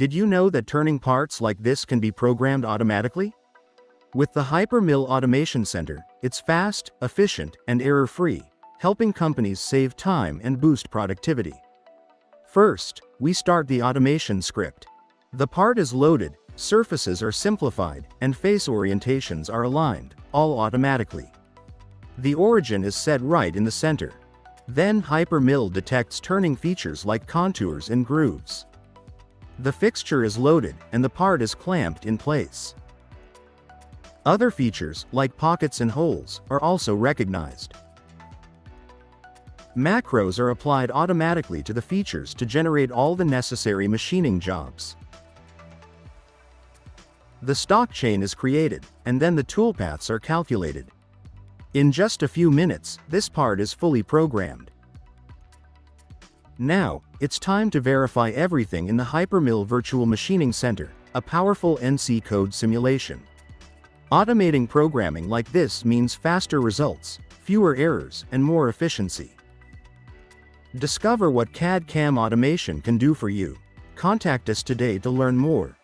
Did you know that turning parts like this can be programmed automatically? With the hyperMILL Automation Center, it's fast, efficient, and error-free, helping companies save time and boost productivity. First, we start the automation script. The part is loaded, surfaces are simplified, and face orientations are aligned, all automatically. The origin is set right in the center. Then hyperMILL detects turning features like contours and grooves. The fixture is loaded, and the part is clamped in place. Other features, like pockets and holes, are also recognized. Macros are applied automatically to the features to generate all the necessary machining jobs. The stock chain is created, and then the toolpaths are calculated. In just a few minutes, this part is fully programmed. Now, it's time to verify everything in the hyperMILL Virtual Machining Center, a powerful NC code simulation. Automating programming like this means faster results, fewer errors, and more efficiency. Discover what CAD/CAM automation can do for you. Contact us today to learn more.